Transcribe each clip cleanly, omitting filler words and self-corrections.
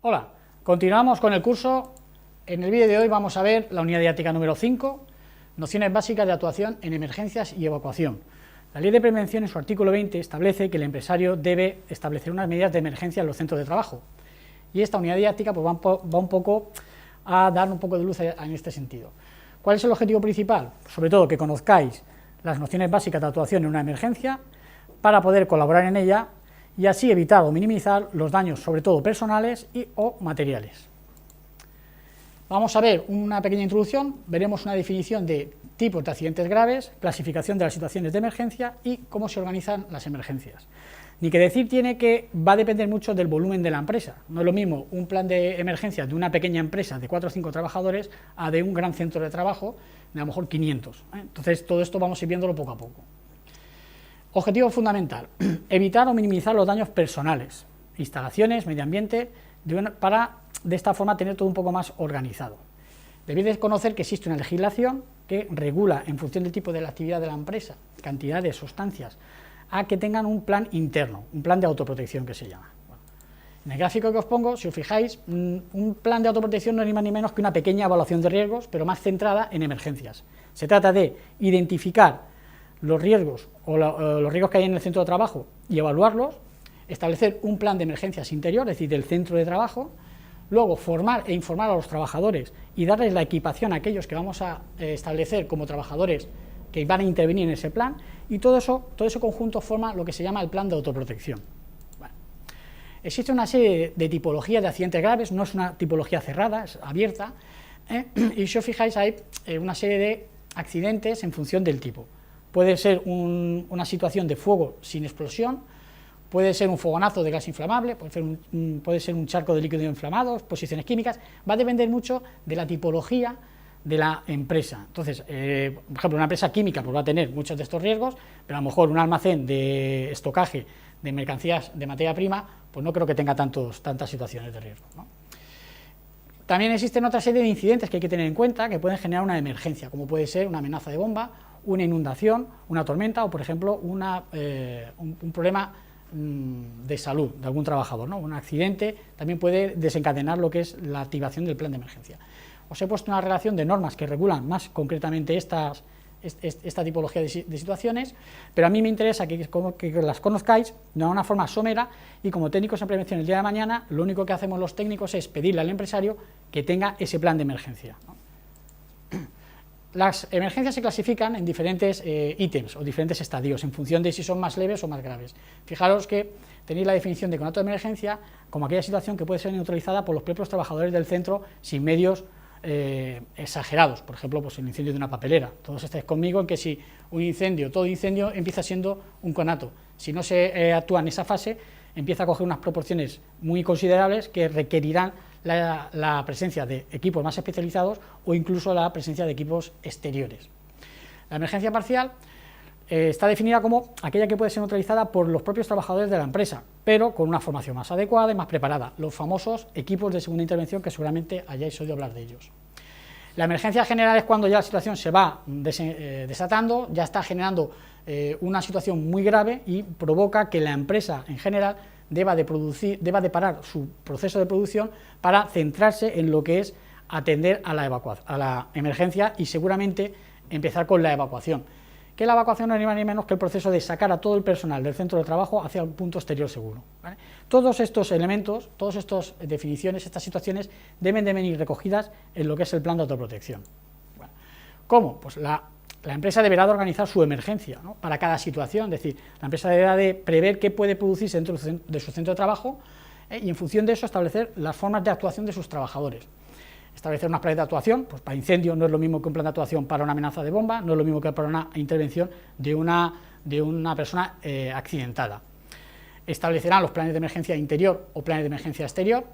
Hola, continuamos con el curso. En el vídeo de hoy vamos a ver la unidad didáctica número 5, nociones básicas de actuación en emergencias y evacuación. La Ley de Prevención, en su artículo 20, establece que el empresario debe establecer unas medidas de emergencia en los centros de trabajo. Y esta unidad didáctica pues, va un poco a dar un poco de luz en este sentido. ¿Cuál es el objetivo principal? Sobre todo que conozcáis las nociones básicas de actuación en una emergencia para poder colaborar en ella y así evitar o minimizar los daños, sobre todo personales o materiales. Vamos a ver una pequeña introducción, veremos una definición de tipos de accidentes graves, clasificación de las situaciones de emergencia y cómo se organizan las emergencias. Ni que decir tiene que va a depender mucho del volumen de la empresa. No es lo mismo un plan de emergencia de una pequeña empresa de 4 o 5 trabajadores a de un gran centro de trabajo de a lo mejor 500. Entonces todo esto vamos a ir viéndolo poco a poco. Objetivo fundamental, evitar o minimizar los daños personales, instalaciones, medio ambiente, para de esta forma tener todo un poco más organizado. Debéis conocer que existe una legislación que regula en función del tipo de la actividad de la empresa, cantidades, sustancias, a que tengan un plan interno, un plan de autoprotección que se llama. Bueno, en el gráfico que os pongo, si os fijáis, un plan de autoprotección no es ni más ni menos que una pequeña evaluación de riesgos, pero más centrada en emergencias. Se trata de identificar los riesgos o los riesgos que hay en el centro de trabajo y evaluarlos, establecer un plan de emergencias interior, es decir, del centro de trabajo, luego formar e informar a los trabajadores y darles la equipación a aquellos que vamos a establecer como trabajadores que van a intervenir en ese plan, y todo ese conjunto forma lo que se llama el plan de autoprotección. Bueno, existe una serie de tipologías de accidentes graves, no es una tipología cerrada, es abierta, y si os fijáis hay una serie de accidentes en función del tipo. Puede ser una situación de fuego sin explosión, puede ser un fogonazo de gas inflamable, puede ser un charco de líquido inflamado, exposiciones químicas, va a depender mucho de la tipología de la empresa. Entonces, por ejemplo, una empresa química pues va a tener muchos de estos riesgos, pero a lo mejor un almacén de estocaje de mercancías de materia prima, pues no creo que tenga tantas situaciones de riesgo, ¿no? También existen otra serie de incidentes que hay que tener en cuenta que pueden generar una emergencia, como puede ser una amenaza de bomba, una inundación, una tormenta o, por ejemplo, un problema de salud de algún trabajador, ¿no? Un accidente también puede desencadenar lo que es la activación del plan de emergencia. Os he puesto una relación de normas que regulan más concretamente esta tipología de situaciones, pero a mí me interesa que las conozcáis de una forma somera, y como técnicos en prevención el día de mañana, lo único que hacemos los técnicos es pedirle al empresario que tenga ese plan de emergencia, ¿no? Las emergencias se clasifican en diferentes ítems o diferentes estadios en función de si son más leves o más graves. Fijaros que tenéis la definición de conato de emergencia como aquella situación que puede ser neutralizada por los propios trabajadores del centro sin medios exagerados, por ejemplo, pues el incendio de una papelera. Todos estáis conmigo en que si todo incendio empieza siendo un conato. Si no se actúa en esa fase, empieza a coger unas proporciones muy considerables que requerirán la presencia de equipos más especializados o incluso la presencia de equipos exteriores. La emergencia parcial está definida como aquella que puede ser neutralizada por los propios trabajadores de la empresa, pero con una formación más adecuada y más preparada, los famosos equipos de segunda intervención, que seguramente hayáis oído hablar de ellos. La emergencia general es cuando ya la situación se va desatando, ya está generando una situación muy grave y provoca que la empresa en general deba de parar su proceso de producción para centrarse en lo que es atender a la emergencia y seguramente empezar con la evacuación. Que la evacuación no es ni más ni menos que el proceso de sacar a todo el personal del centro de trabajo hacia un punto exterior seguro, ¿vale? Todos estos elementos, todas estas definiciones, estas situaciones deben de venir recogidas en lo que es el plan de autoprotección. Bueno, ¿cómo? Pues la empresa deberá de organizar su emergencia, ¿no? Para cada situación, es decir, la empresa deberá de prever qué puede producirse dentro de su centro de trabajo y en función de eso establecer las formas de actuación de sus trabajadores. Establecer unos planes de actuación, pues para incendio no es lo mismo que un plan de actuación para una amenaza de bomba, no es lo mismo que para una intervención de una persona accidentada. Establecerán los planes de emergencia interior o planes de emergencia exterior,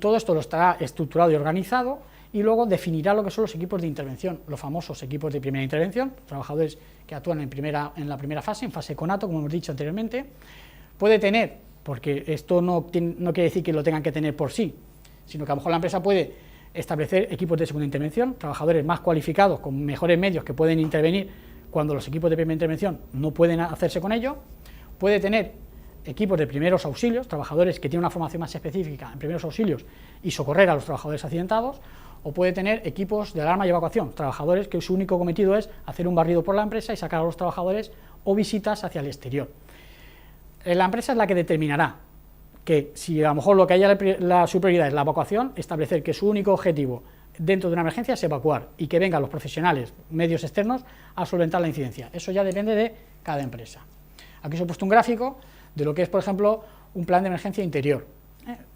todo esto lo estará estructurado y organizado, y luego definirá lo que son los equipos de intervención, los famosos equipos de primera intervención, trabajadores que actúan en la primera fase, en fase conato, como hemos dicho anteriormente. Puede tener, porque esto no quiere decir que lo tengan que tener por sí, sino que a lo mejor la empresa puede establecer equipos de segunda intervención, trabajadores más cualificados, con mejores medios, que pueden intervenir cuando los equipos de primera intervención no pueden hacerse con ello. Puede tener equipos de primeros auxilios, trabajadores que tienen una formación más específica en primeros auxilios y socorrer a los trabajadores accidentados, o puede tener equipos de alarma y evacuación, trabajadores que su único cometido es hacer un barrido por la empresa y sacar a los trabajadores o visitas hacia el exterior. La empresa es la que determinará que si a lo mejor lo que haya su prioridad es la evacuación, establecer que su único objetivo dentro de una emergencia es evacuar y que vengan los profesionales, medios externos, a solventar la incidencia. Eso ya depende de cada empresa. Aquí os he puesto un gráfico de lo que es, por ejemplo, un plan de emergencia interior.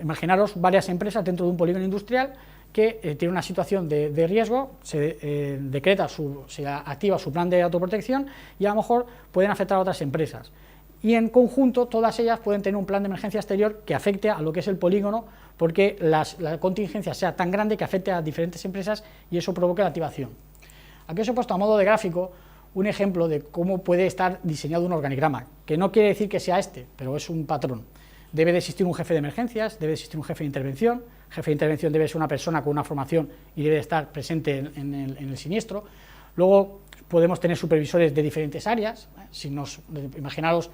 Imaginaros varias empresas dentro de un polígono industrial que tiene una situación de riesgo, se activa su plan de autoprotección y a lo mejor pueden afectar a otras empresas. Y en conjunto todas ellas pueden tener un plan de emergencia exterior que afecte a lo que es el polígono, porque la contingencia sea tan grande que afecte a diferentes empresas y eso provoque la activación. Aquí os he puesto a modo de gráfico un ejemplo de cómo puede estar diseñado un organigrama, que no quiere decir que sea este, pero es un patrón. Debe de existir un jefe de emergencias, debe de existir un jefe de intervención. El jefe de intervención debe ser una persona con una formación y debe de estar presente en el siniestro. Luego podemos tener supervisores de diferentes áreas. Imaginaros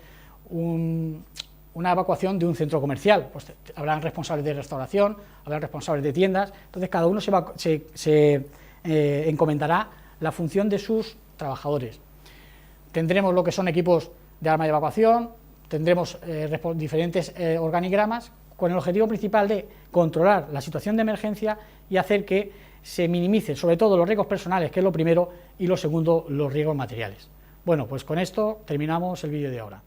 una evacuación de un centro comercial, pues habrán responsables de restauración, habrán responsables de tiendas, entonces cada uno se encomendará la función de sus trabajadores. Tendremos lo que son equipos de alarma de evacuación, tendremos diferentes organigramas con el objetivo principal de controlar la situación de emergencia y hacer que se minimicen sobre todo los riesgos personales, que es lo primero, y lo segundo, los riesgos materiales. Bueno, pues con esto terminamos el vídeo de ahora.